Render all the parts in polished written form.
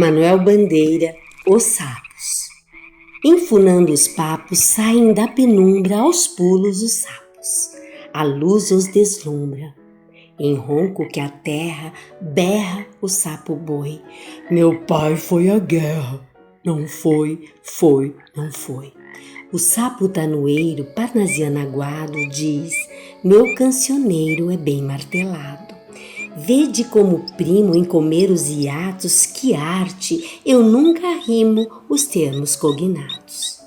Manuel Bandeira, Os Sapos. Enfunando os papos, saem da penumbra aos pulos os sapos. A luz os deslumbra. Em ronco que a terra berra o sapo boi. Meu pai foi à guerra. Não foi, foi, não foi. O sapo tanoeiro, parnasiano aguado, diz: meu cancioneiro é bem martelado. Vede como primo em comer os hiatos, que arte, eu nunca rimo os termos cognatos.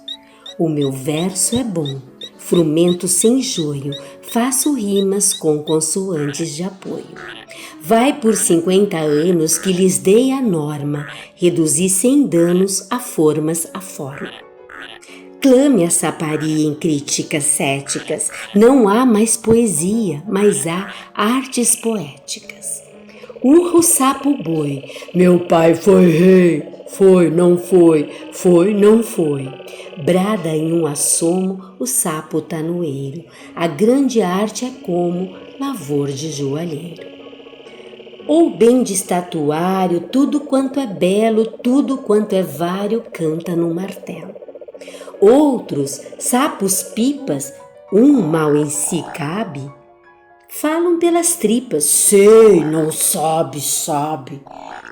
O meu verso é bom, frumento sem joio, faço rimas com consoantes de apoio. Vai por 50 anos que lhes dei a norma, reduzi sem danos a formas a forma. Clame a saparia em críticas céticas, não há mais poesia, mas há artes poéticas. Urra o sapo boi, meu pai foi rei, foi, não foi, foi, não foi. Brada em um assomo o sapo tanoeiro, a grande arte é como lavor de joalheiro. Ou bem de estatuário, tudo quanto é belo, tudo quanto é vário, canta no martelo. Outros, sapos pipas, um mal em si cabe, falam pelas tripas, sei, não sabe, sabe.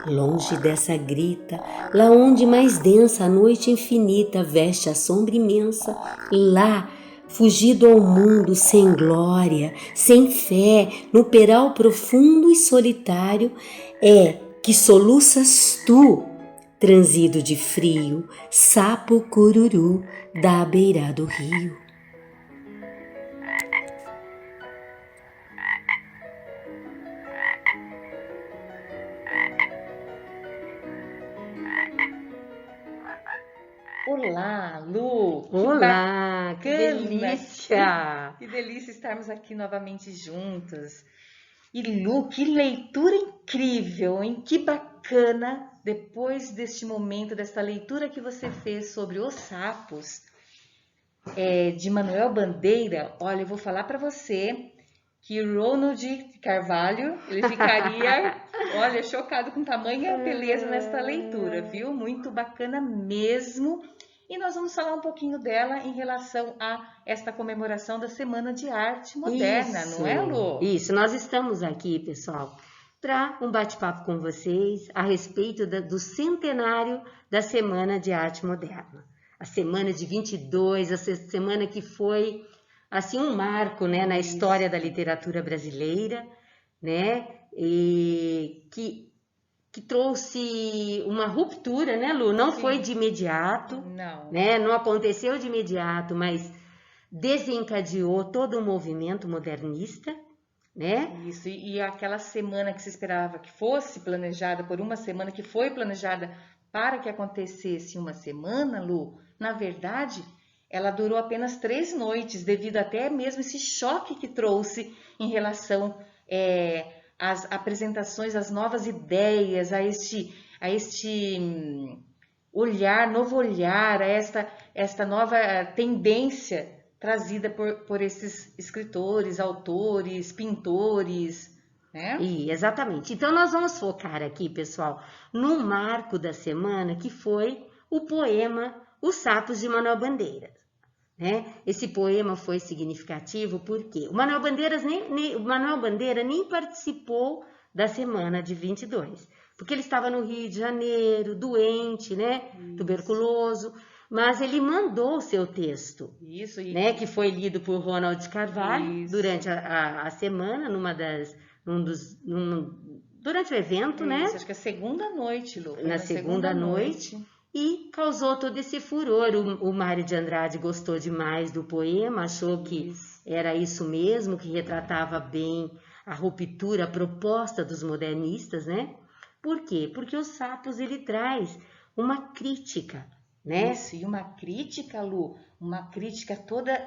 Longe dessa grita, lá onde mais densa a noite infinita veste a sombra imensa, lá, fugido ao mundo sem glória, sem fé, no peral profundo e solitário, é que soluças tu, transido de frio, sapo cururu da beira do rio. Olá, Lu! Olá, que delícia! Que delícia estarmos aqui novamente juntas. E Lu, que leitura incrível, hein? Que bacana! Depois deste momento, desta leitura que você fez sobre Os Sapos, de Manuel Bandeira, olha, eu vou falar para você que Ronald Carvalho, ele ficaria, olha, chocado com tamanha beleza nesta leitura, viu? Muito bacana mesmo. E nós vamos falar um pouquinho dela em relação a esta comemoração da Semana de Arte Moderna, Isso, não é, Lu? Isso, nós estamos aqui, pessoal, para um bate-papo com vocês a respeito do centenário da Semana de Arte Moderna. A semana de 22, essa semana que foi assim um marco, né, na história da literatura brasileira, né, e que trouxe uma ruptura, né, Lu? Não foi de imediato, né? Não aconteceu de imediato, mas desencadeou todo o movimento modernista, né? Isso, e aquela semana que se esperava que fosse planejada por uma semana, que foi planejada para que acontecesse uma semana, Lu, na verdade, ela durou apenas 3 noites, devido até mesmo esse choque que trouxe em relação às apresentações, às novas ideias, a este novo olhar, a esta nova tendência trazida por esses escritores, autores, pintores, né? Exatamente. Então, nós vamos focar aqui, pessoal, no marco da semana, que foi o poema Os Sapos de Manuel Bandeira. Né? Esse poema foi significativo porque o Manuel Bandeira nem participou da semana de 22, porque ele estava no Rio de Janeiro, doente, né? Tuberculoso, mas ele mandou o seu texto, né? Que foi lido por Ronald Carvalho durante a semana, durante o evento, né? Acho que é a segunda noite, Lu. Na segunda noite. E causou todo esse furor. O Mário de Andrade gostou demais do poema, achou que era isso mesmo, que retratava bem a ruptura, a proposta dos modernistas, né? Por quê? Porque Os Sapos, ele traz uma crítica, né? Isso, e uma crítica, Lu, uma crítica toda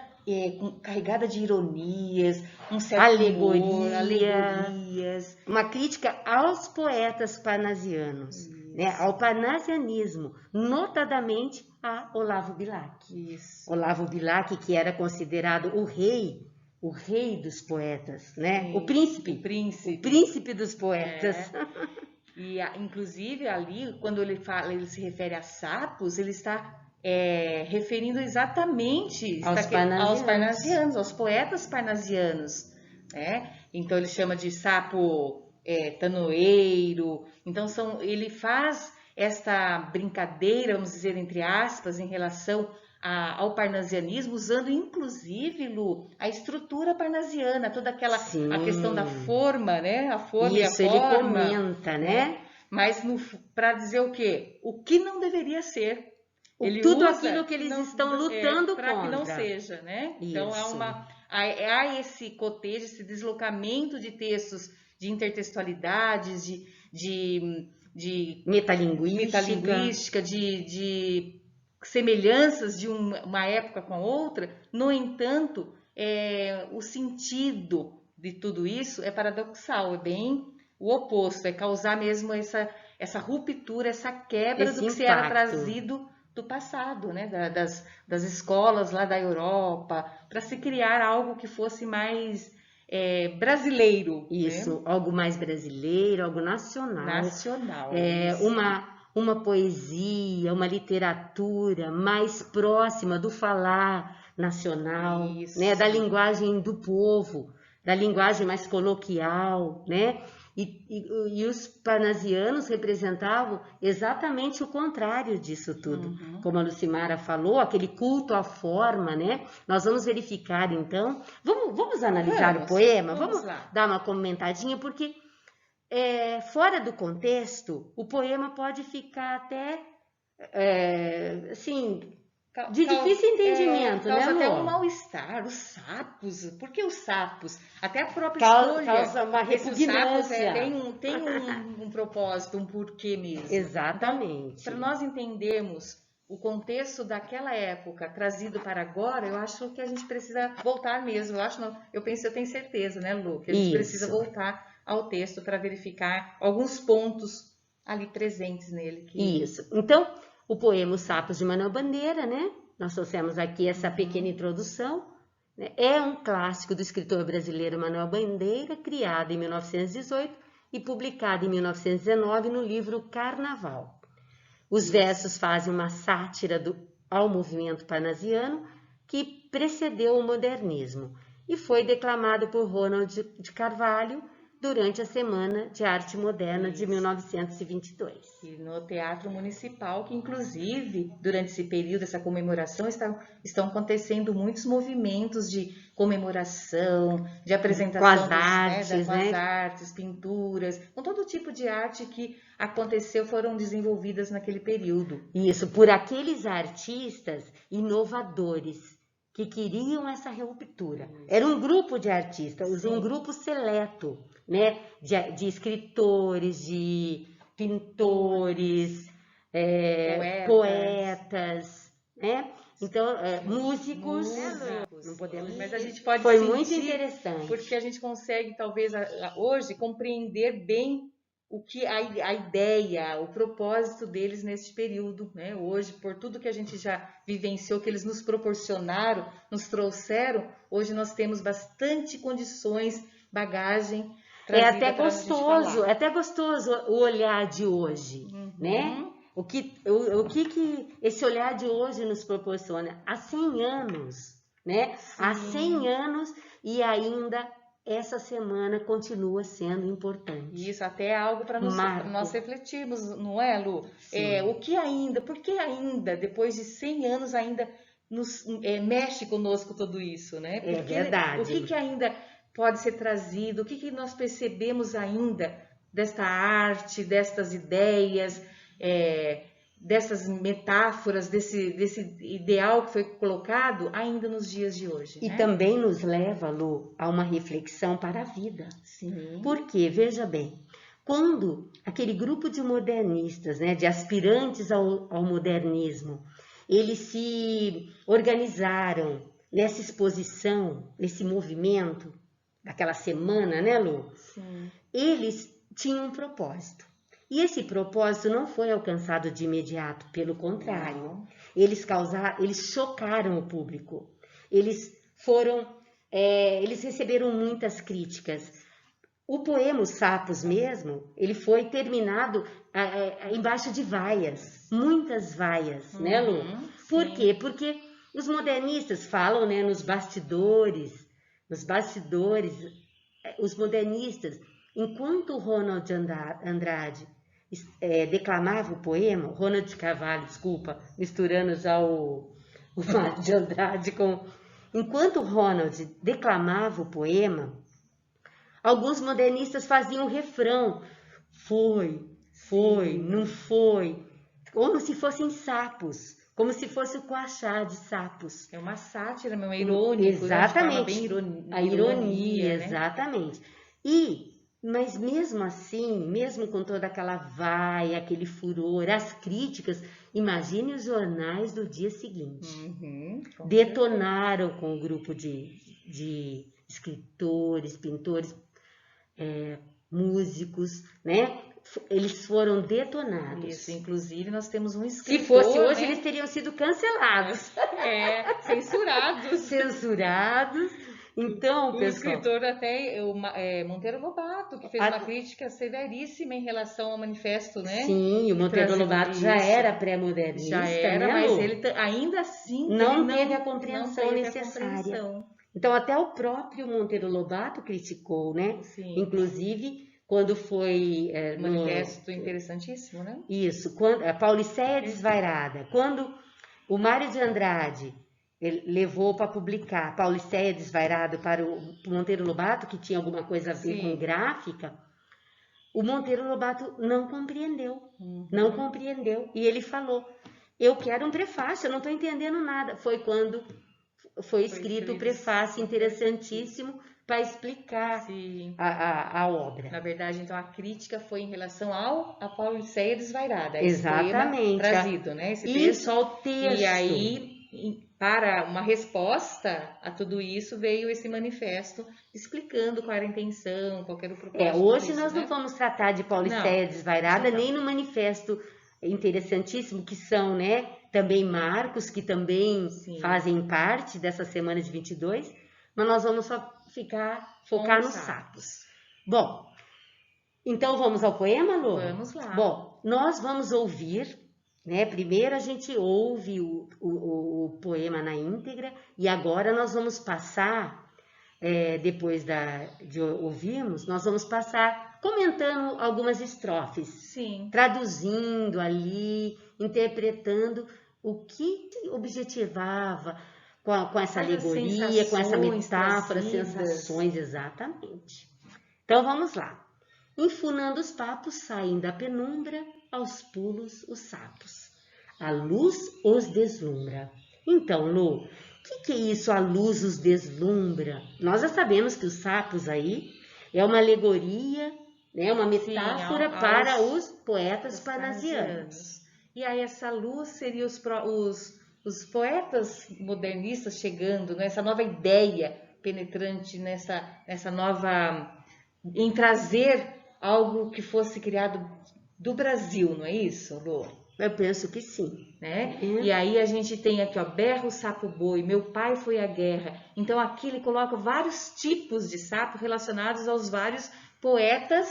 carregada de ironias, um certo humor, alegorias. Uma crítica aos poetas parnasianos, né? Ao parnasianismo, notadamente a Olavo Bilac. Olavo Bilac, que era considerado o rei dos poetas, né? O príncipe dos poetas. E, inclusive, ali, quando ele se refere a sapos, ele está referindo exatamente aos parnasianos, aos poetas parnasianos, né? Então, ele chama de sapo tanoeiro. Então, ele faz esta brincadeira, vamos dizer, entre aspas, em relação ao parnasianismo, usando inclusive, Lu, a estrutura parnasiana, toda aquela a questão da forma, né? A forma Isso, e a forma. Ele comenta, né? Mas para dizer o quê? O que não deveria ser. Tudo aquilo que eles estão lutando para que não seja, né? Isso. Então há esse cotejo, esse deslocamento de textos, de intertextualidades, de metalinguística, de semelhanças de uma época com a outra. No entanto, o sentido de tudo isso é paradoxal, é bem o oposto, é causar mesmo essa ruptura, essa quebra do que se era trazido do passado, né? das escolas lá da Europa, para se criar algo que fosse mais brasileiro. Isso, né? Algo mais brasileiro, algo nacional. Nacional. Uma poesia, uma literatura mais próxima do falar nacional, né? Da linguagem do povo, da linguagem mais coloquial, né? E os parnasianos representavam exatamente o contrário disso tudo. Como a Lucimara falou, aquele culto à forma, né? Nós vamos verificar, então. Vamos analisar o poema? Vamos dar uma comentadinha, porque fora do contexto, o poema pode ficar até, assim, de difícil entendimento, causa né, até um mal-estar. Os sapos, por que os sapos? Até a própria escolha. Causa uma repugnância. Os sapos tem um propósito, um porquê mesmo. Exatamente. Então, para nós entendermos o contexto daquela época trazido para agora, eu acho que a gente precisa voltar mesmo. Eu tenho certeza, né, Lu, que a gente precisa voltar ao texto para verificar alguns pontos ali presentes nele. Isso. Então, o poema Os Sapos de Manuel Bandeira, né? Nós trouxemos aqui essa pequena introdução. Né? É um clássico do escritor brasileiro Manuel Bandeira, criado em 1918 e publicado em 1919 no livro Carnaval. Os versos fazem uma sátira ao movimento parnasiano que precedeu o modernismo e foi declamado por Ronald de Carvalho durante a Semana de Arte Moderna de 1922. E no Teatro Municipal, que inclusive, durante esse período, essa comemoração, estão acontecendo muitos movimentos de comemoração, de apresentação com as artes, pinturas, com todo tipo de arte que aconteceu, foram desenvolvidas naquele período. Isso, por aqueles artistas inovadores que queriam essa ruptura. Era um grupo de artistas, um grupo seleto, né? De escritores, de pintores, poetas, né? Então, músicos, não podemos. Mas a gente pode Foi muito interessante, porque a gente consegue talvez hoje compreender bem a ideia, o propósito deles neste período, né? Hoje, por tudo que a gente já vivenciou, que eles nos proporcionaram, nos trouxeram, hoje nós temos bastante condições, bagagem. É até gostoso o olhar de hoje, né? O que esse olhar de hoje nos proporciona há 100 anos, né? Sim. Há 100 anos e ainda essa semana continua sendo importante. Isso, até algo para nós refletirmos, não é, Lu? Por que ainda, depois de 100 anos, ainda mexe conosco tudo isso, né? É verdade. O que ainda pode ser trazido, o que nós percebemos ainda desta arte, destas ideias, dessas metáforas, desse ideal que foi colocado ainda nos dias de hoje. E também nos leva, Lu, a uma reflexão para a vida. Sim. Porque, veja bem, quando aquele grupo de modernistas, né, de aspirantes ao modernismo, eles se organizaram nessa exposição, nesse movimento, daquela semana, né, Lu? Sim. Eles tinham um propósito. E esse propósito não foi alcançado de imediato, pelo contrário. Eles chocaram o público. Eles receberam muitas críticas. O poema Os Sapos mesmo, ele foi terminado embaixo de vaias, muitas vaias, né, Lu? Por sim. quê? Porque os modernistas falam, né, nos bastidores, os modernistas, enquanto o Ronald Andrade declamava o poema, Ronald de Carvalho, desculpa, misturando já o Mário de Andrade com... Enquanto o Ronald declamava o poema, alguns modernistas faziam o refrão. Foi, não foi. Como se fossem sapos. Como se fosse o coachá de sapos. É uma sátira, mesmo, é irônico, né? De forma Exatamente. bem A ironia, né? exatamente. Mas mesmo assim, mesmo com toda aquela vaia, aquele furor, as críticas, imagine os jornais do dia seguinte. Detonaram com o grupo de escritores, pintores, músicos, né? Eles foram detonados. Isso, inclusive nós temos um escritor, se fosse hoje, né? eles teriam sido cancelados. Censurados. Censurados. Então, o pessoal... escritor até, Monteiro Lobato, que fez uma crítica severíssima em relação ao manifesto, né? Sim, o Monteiro Lobato já era pré-modernista, já era, né, mas ele ainda assim não teve a compreensão necessária. Então, até o próprio Monteiro Lobato criticou, né? Sim. Inclusive, quando foi... manifesto interessantíssimo, né? Isso, a Pauliceia Desvairada. Quando o Mário de Andrade levou para publicar a Pauliceia Desvairada para o Monteiro Lobato, que tinha alguma coisa a ver com gráfica, o Monteiro Lobato não compreendeu. Não compreendeu. E ele falou, eu quero um prefácio, eu não estou entendendo nada. Foi quando foi escrito o prefácio interessantíssimo para explicar a obra. Na verdade, então, a crítica foi em relação a Pauliceia Desvairada. Exatamente. Esse poema trazido, né? Esse isso, ao texto. E aí, para uma resposta a tudo isso, veio esse manifesto explicando qual era a intenção, qual era o propósito hoje disso, nós não vamos tratar de Pauliceia Desvairada, nem no manifesto interessantíssimo, que são, né, também marcos, que também fazem parte dessa semana de 22, mas nós vamos só focar nos sapos. Bom, então vamos ao poema, Lu? Vamos lá. Bom, nós vamos ouvir, né? Primeiro a gente ouve o poema na íntegra e agora nós vamos passar, depois de ouvirmos, nós vamos passar comentando algumas estrofes. Sim. Traduzindo ali, interpretando o que objetivava com essa alegoria, com essa metáfora, sensações, exatamente. Então vamos lá. Enfunando os papos, saem da penumbra, aos pulos os sapos. A luz os deslumbra. Então, Lu, o que é isso, a luz os deslumbra? Nós já sabemos que os sapos aí é uma alegoria, né, uma metáfora para os poetas parnasianos. E aí essa luz seria os poetas modernistas chegando, nessa nova ideia penetrante, nessa nova... em trazer algo que fosse criado do Brasil, não é isso, Lu? Eu penso que sim. Né? E aí a gente tem aqui, ó, berro, sapo, boi, meu pai foi à guerra. Então aqui ele coloca vários tipos de sapo relacionados aos vários poetas,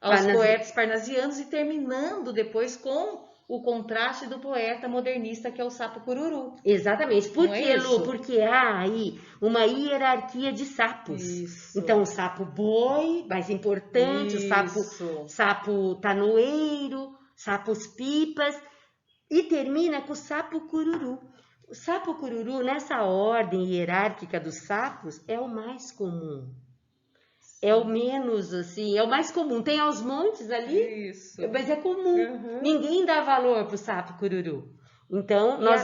poetas parnasianos, e terminando depois com o contraste do poeta modernista, que é o sapo cururu. Exatamente. Por quê, Lu? Porque há aí uma hierarquia de sapos. Isso. Então, o sapo boi, mais importante, o sapo tanoeiro, sapos pipas, e termina com o sapo cururu. O sapo cururu, nessa ordem hierárquica dos sapos, é o mais comum. É o menos, assim, é o mais comum. Tem aos montes ali, mas é comum. Ninguém dá valor pro sapo cururu. Então, nós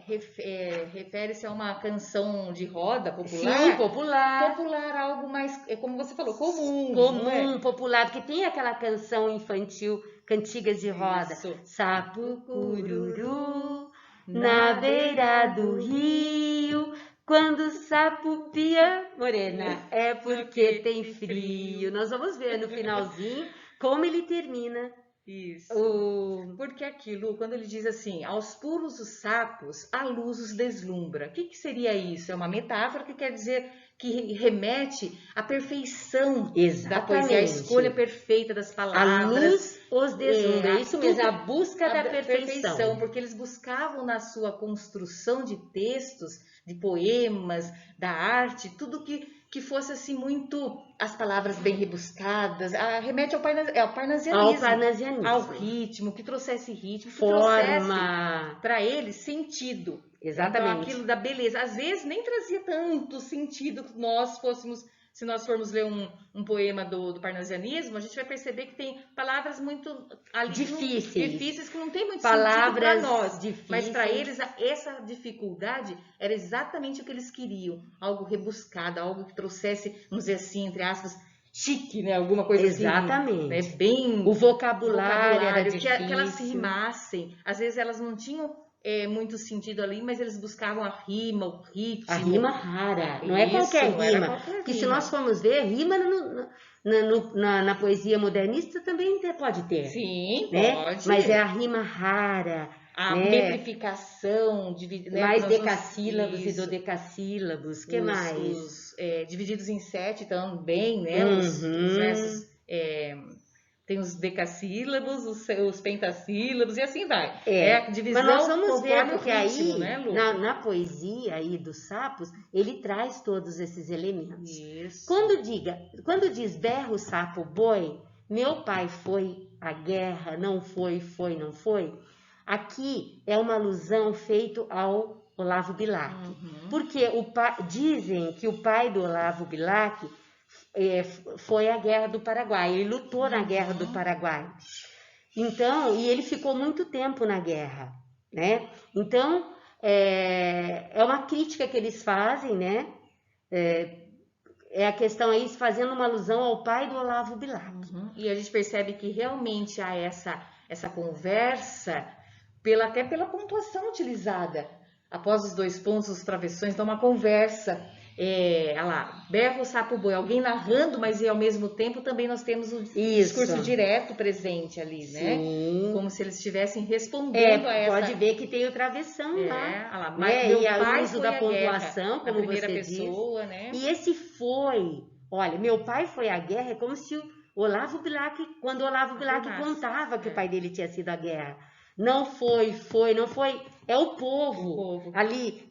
refere-se a uma canção de roda popular. Sim, popular. Popular, algo mais, como você falou, comum. Comum, popular, porque tem aquela canção infantil, cantigas de roda. Isso. Sapo cururu, na beira do rio, quando o sapo pia morena, é porque tem frio. Nós vamos ver no finalzinho como ele termina. Isso. Porque aquilo, quando ele diz assim, aos pulos os sapos, a luz os deslumbra. O que seria isso? É uma metáfora que quer dizer que remete à perfeição da Exatamente. poesia, a escolha perfeita das A palavras. luz os deslumbra, é isso mesmo, a busca da perfeição. Porque eles buscavam na sua construção de textos, de poemas, da arte, tudo que fosse assim muito, as palavras bem rebuscadas, remete ao parnasianismo, ao ritmo, que trouxesse ritmo, que trouxesse para eles sentido. Exatamente. Então aquilo da beleza, às vezes nem trazia tanto sentido que se nós formos ler um poema do parnasianismo, a gente vai perceber que tem palavras muito ali difíceis que não tem muito sentido para nós. Difíceis. Mas para eles, essa dificuldade era exatamente o que eles queriam. Algo rebuscado, algo que trouxesse, vamos dizer assim, entre aspas, chique, né? Alguma coisa exatamente. Assim, né? Bem... O vocabulário era difícil. Que elas se rimassem. Às vezes elas não tinham muito sentido ali, mas eles buscavam a rima, o ritmo. A rima rara, não é qualquer rima. Porque se nós formos ver, rima na poesia modernista também pode ter. Sim, né? pode. Mas é a rima rara. A metrificação, mais decassílabos e dodecassílabos. Que mais? Divididos em 7 também, né? Os versos... tem os decassílabos, os pentassílabos e assim vai. A divisão. Mas nós vamos ver, porque ritmo, aí, né, Lu? na poesia aí dos sapos, ele traz todos esses elementos. Isso. Quando diz berra o sapo boi, meu pai foi à guerra, não foi, não foi, aqui é uma alusão feita ao Olavo Bilac. Porque dizem que o pai do Olavo Bilac foi à Guerra do Paraguai, ele lutou na Guerra do Paraguai. Então, e ele ficou muito tempo na guerra, né? Então, é uma crítica que eles fazem, né? É a questão aí fazendo uma alusão ao pai do Olavo Bilac. E a gente percebe que realmente há essa conversa, até pela pontuação utilizada. Após os 2 pontos, os travessões, dá uma conversa. Olha lá, berra o sapo boi, alguém narrando, mas ao mesmo tempo também nós temos o discurso direto presente ali, né? Sim. Como se eles estivessem respondendo a essa... Pode ver que tem o travessão lá. Olha lá, e o uso da pontuação, como primeira você pessoa, diz. Né? E esse foi, olha, meu pai foi à guerra, é como se Olavo Bilac, quando o Olavo Bilac contava que o pai dele tinha sido à guerra. Não foi, não foi. É o povo. Ali,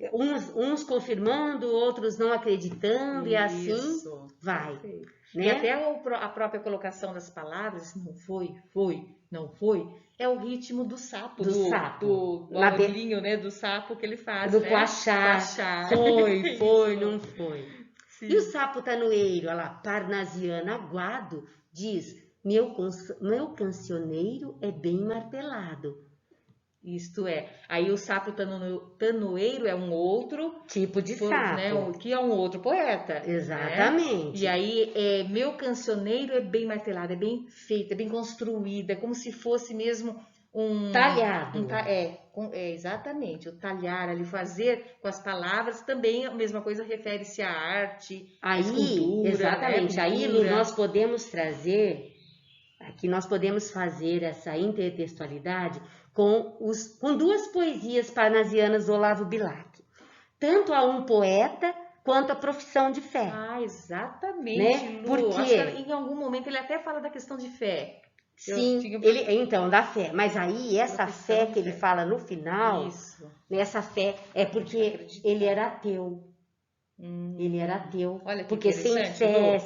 uns confirmando, outros não acreditando, e assim vai. Né? E até a própria colocação das palavras, não foi, não foi, é o ritmo do sapo. Do barulhinho, né? Do sapo que ele faz. Do coachá. Foi, não foi. Sim. E o sapo tanoeiro, olha lá, parnasiano aguado, diz: meu cancioneiro é bem martelado. Isto é, aí o sapo tanoeiro é um outro tipo de sapo, né, que é um outro poeta. Exatamente. Né? E aí, meu cancioneiro é bem martelado, é bem feito, é bem construído, é como se fosse mesmo talhado. Exatamente, o talhar ali, fazer com as palavras, também a mesma coisa refere-se à arte, à escultura. Exatamente, né, aí nós podemos trazer, aqui nós podemos fazer essa intertextualidade com 2 poesias parnasianas do Olavo Bilac. Tanto a um poeta quanto a profissão de fé. Exatamente, né? Lu. Porque acho que em algum momento ele até fala da questão de fé. Sim, então, da fé. Mas aí, essa fé que ele fala no final, essa fé é porque ele era ateu. Ele era ateu. Olha que porque sem fé,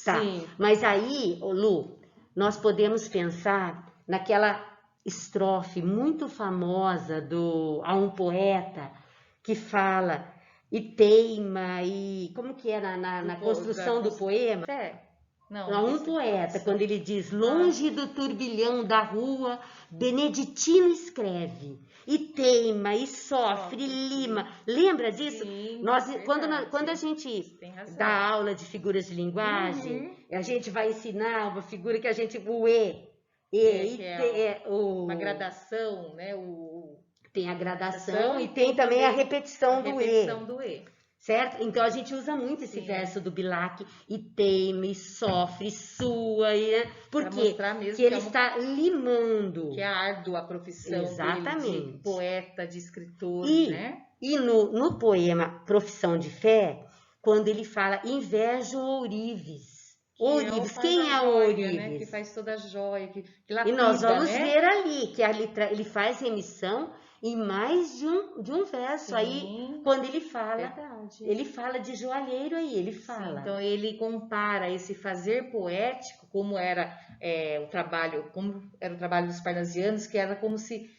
tá. Mas aí, Lu, nós podemos pensar naquela estrofe muito famosa a um poeta que fala e teima e como que é na construção do poema? Não, um poeta, quando ele diz: longe do turbilhão da rua, Beneditino escreve e teima e sofre e lima. Lembra disso? Sim, quando a gente dá aula de figuras de linguagem, a gente vai ensinar uma figura que a gente uma gradação, né? Tem a gradação e tem também a repetição do E. Certo? Então a gente usa muito esse verso do Bilac, e teme, sofre, sua, porque que ele está limando. Que é árdua a profissão dele, de poeta, de escritor, né? E no poema Profissão de Fé, quando ele fala invejo ourives. Ourives, faz quem a é joia, ourives? né? Que faz toda a joia, que E lapida, nós vamos né? ver ali que ele faz remissão em mais de um verso aí, Sim, quando ele fala verdade. de joalheiro aí, ele Sim, fala. então ele compara esse fazer poético, como era o trabalho, dos parnasianos, que era como se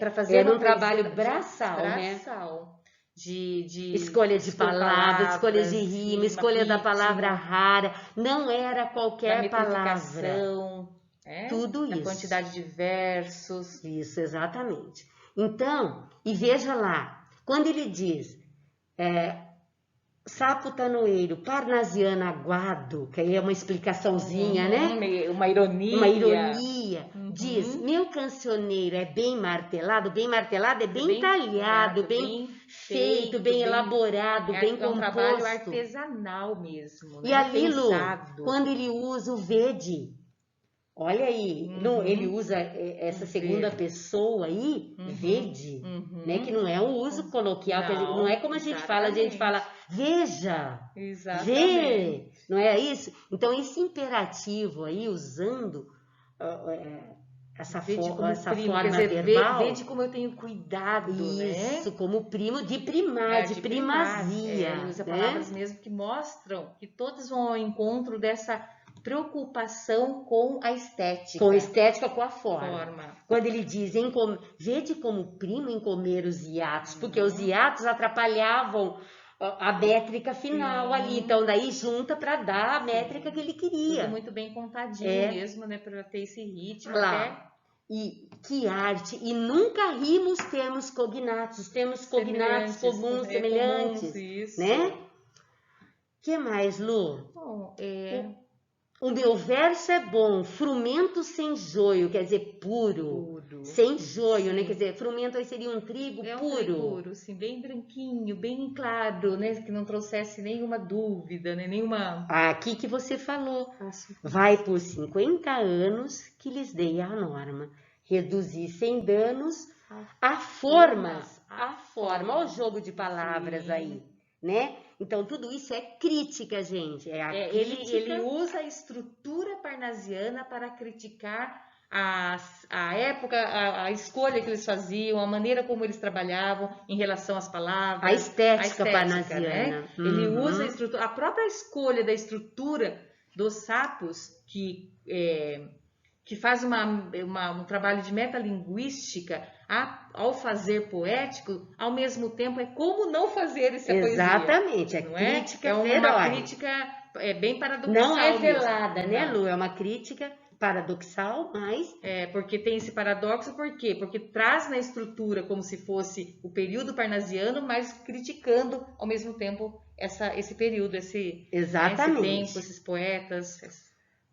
para fazer Era uma um trabalho poesia braçal, né? braçal, de Escolha de palavras, escolha de rima, rima, escolha da palavra ritmo, rara, não era da qualquer palavra. metrificação, né? Tudo Da isso. quantidade de versos. Isso, exatamente. Então, e veja lá, quando ele diz sapo tanoeiro, parnasiano aguado, que aí é uma explicaçãozinha, né? Uma ironia. Uma ironia. Diz, Uhum. meu cancioneiro é bem martelado é bem talhado, bem feito, bem elaborado, bem É um trabalho composto. artesanal mesmo, E né? ali, Lu, Pensado. quando ele usa o vede, olha aí, ele usa essa segunda pessoa aí, vede, né? Que não é um uso coloquial, não é como a gente fala, veja, vê, Exatamente. não é isso? Então, esse imperativo aí, usando Vede como essa primo, quer forma dizer, verbal, vede como eu tenho cuidado, né? isso, como primo de De primar. Ele primazia, usa né? palavras mesmo que mostram que todos vão ao encontro dessa preocupação com a estética. Com estética, com a forma. Forma. Quando ele diz, vede como primo em comer os hiatos, porque os hiatos atrapalhavam a métrica final ali. Então, daí junta para dar a métrica que ele queria. Tudo muito bem contadinho mesmo, né? Para ter esse ritmo Lá. E que arte! E nunca rimos termos cognatos, temos cognatos comuns, semelhantes, isso. né? Que mais, Lu? Bom, O meu verso é bom, frumento sem joio, quer dizer, puro. Sem joio, né? Quer dizer, frumento aí seria um trigo puro. trigo puro, sim, bem branquinho, bem claro, né? Que não trouxesse nenhuma dúvida, né? Nenhuma... Aqui que você falou. Vai por 50 anos que lhes dei a norma. Reduzir sem danos a formas. Olha o jogo de palavras aí, né? Então, tudo isso é crítica, gente. É a crítica. Ele usa a estrutura parnasiana para criticar a época, a escolha que eles faziam, a maneira como eles trabalhavam em relação às palavras. A estética parnasiana. Né? Ele usa a própria escolha da estrutura dos sapos, que faz um trabalho de metalinguística ao fazer poético, ao mesmo tempo é como não fazer essa poesia. Exatamente, é crítica feroz. É uma crítica bem paradoxal. Não é velada, né, Lu? É uma crítica paradoxal, mas... porque tem esse paradoxo, por quê? Porque traz na estrutura como se fosse o período parnasiano, mas criticando ao mesmo tempo esse período, esse tempo, esses poetas.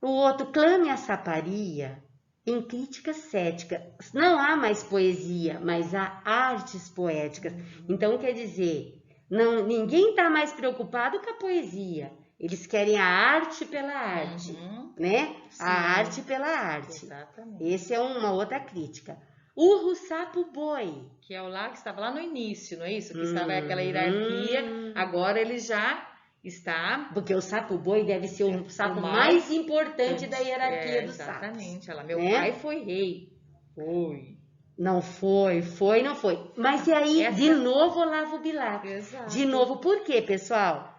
O outro, clame a saparia em crítica cética. Não há mais poesia, mas há artes poéticas. Então, quer dizer, ninguém está mais preocupado com a poesia. Eles querem a arte pela arte, né? Sim. A arte pela arte. Exatamente. Essa é uma outra crítica. Urro, sapo, boi. Que é que estava lá no início, não é isso? Que estava aquela hierarquia. Agora ele já está... Porque o sapo boi deve ser o sapo mais importante da hierarquia dos sapos. Exatamente. Olha lá, meu pai foi rei. Foi. Não foi. Mas e aí, de novo, Olavo Bilac. Exato. De novo, por quê, pessoal?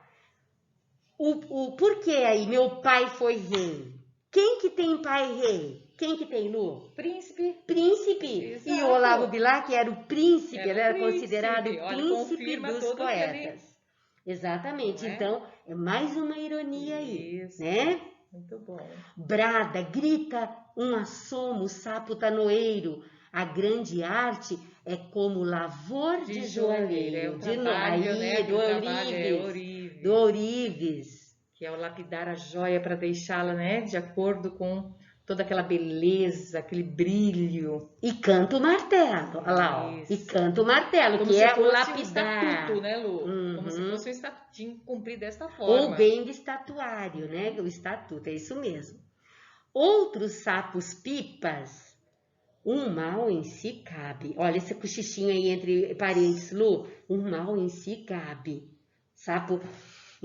O porquê aí, meu pai foi rei? Quem que tem pai rei? Quem que tem, Lu? Príncipe. Exato. E o Olavo Bilac era o príncipe, ele era considerado o príncipe dos poetas. Exatamente. Então, é mais uma ironia aí, né? Muito bom. Brada, grita um assomo, sapo tanoeiro. A grande arte é como lavor de joalheiro. Do Ourives. Que é o lapidar a joia para deixá-la, né, de acordo com toda aquela beleza, aquele brilho. E canta o martelo, olha lá, ó. E canta o martelo, como que é o Um lapidar. estatuto, né, Lu? Como se fosse um estatutinho cumprido desta forma. Ou bem de estatuário, né? O estatuto, é isso mesmo. Outros sapos pipas, um mal em si cabe. Olha esse cochichinho aí entre parênteses, Lu. Um mal em si cabe. Sapo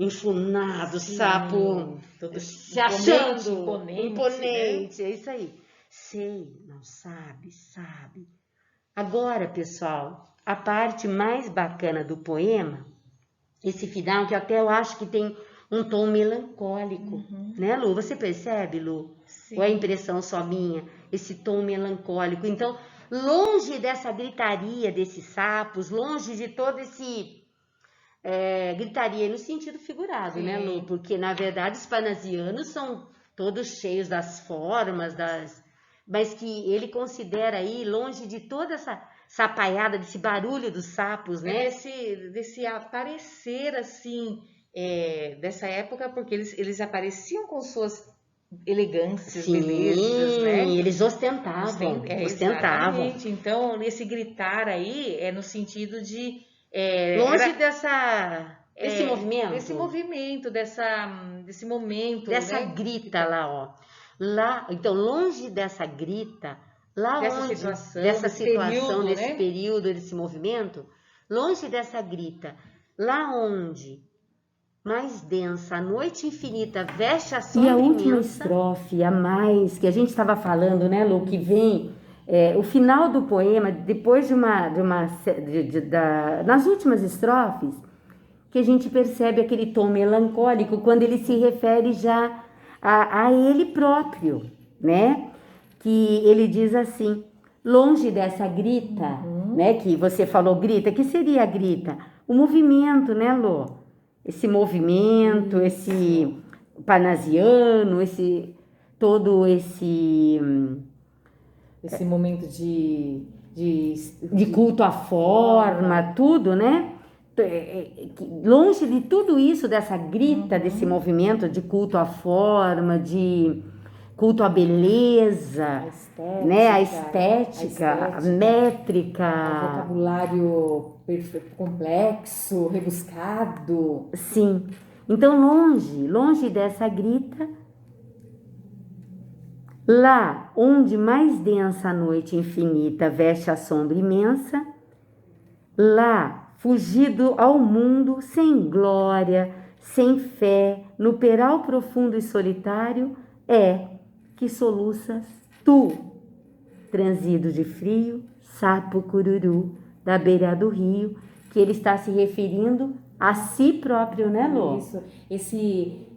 enfunado, sapo todo se achando imponente, é isso aí. Sei, não sabe. Agora, pessoal, a parte mais bacana do poema, esse final, que até eu acho que tem um tom melancólico, né, Lu? Você percebe, Lu? Sim. Ou é impressão só minha? Esse tom melancólico. Então, longe dessa gritaria desses sapos, longe de todo esse... gritaria no sentido figurado, Sim. né, Lu? Porque, na verdade, os parnasianos são todos cheios das formas, mas que ele considera aí, longe de toda essa sapaiada, desse barulho dos sapos, né? Desse aparecer, assim, dessa época, porque eles apareciam com suas elegâncias, Sim, belezas, né? Eles ostentavam. Exatamente. Então, esse gritar aí é no sentido de... longe desse movimento. Desse movimento, desse momento. Dessa né? grita lá, ó. Lá, então, longe dessa grita, lá Dessa onde... situação, dessa desse situação, período, desse né? período, desse movimento, longe dessa grita, lá onde mais densa, a noite infinita veste a sombra. E a última estrofe, a mais, que a gente estava falando, né, Lu, que vem... o final do poema, depois nas últimas estrofes, que a gente percebe aquele tom melancólico quando ele se refere já a ele próprio, né? Que ele diz assim, longe dessa grita, né? Que você falou grita, que seria a grita? O movimento, né, Lô? Esse movimento, esse parnasiano, todo esse momento de culto à forma, tudo, né? Longe de tudo isso, dessa grita, desse movimento de culto à forma, de culto à beleza, a estética, a métrica, o vocabulário complexo, rebuscado. Sim. Então, longe dessa grita, lá onde mais densa a noite infinita veste a sombra imensa, lá, fugido ao mundo, sem glória, sem fé, no peral profundo e solitário, que soluças tu, transido de frio, sapo cururu, da beira do rio, que ele está se referindo a si próprio, né, Lô? Isso, esse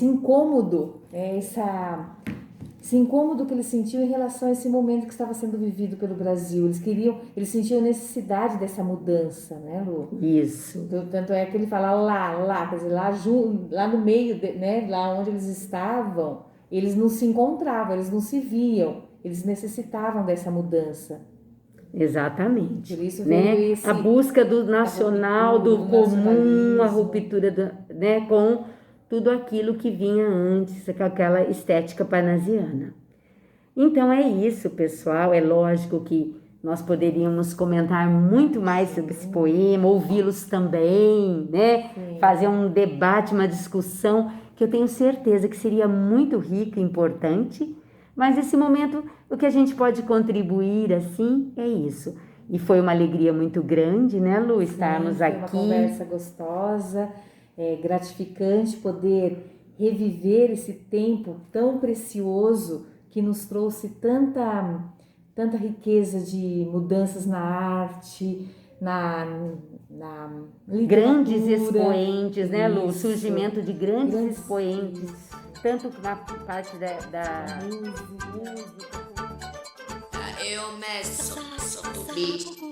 incômodo, esse incômodo que ele sentiu em relação a esse momento que estava sendo vivido pelo Brasil. Eles sentiam necessidade dessa mudança, né, Lu? Isso. Tanto é que ele fala lá, quer dizer, lá no meio, né, lá onde eles estavam, eles não se encontravam, eles não se viam, eles necessitavam dessa mudança. Exatamente. Por isso né? A busca do nacional, do comum, a ruptura né, com tudo aquilo que vinha antes, com aquela estética parnasiana. Então é isso, pessoal. É lógico que nós poderíamos comentar muito mais sobre esse poema, ouvi-los também, né? Sim. Fazer um debate, uma discussão, que eu tenho certeza que seria muito rica e importante. Mas nesse momento, o que a gente pode contribuir, assim, é isso. E foi uma alegria muito grande, né, Lu, estarmos aqui. Foi uma conversa gostosa, gratificante poder reviver esse tempo tão precioso que nos trouxe tanta riqueza de mudanças na arte, na literatura. Grandes expoentes, né, Lu? O surgimento de grandes expoentes, tanto na parte da música. Eu meço, sou do beat.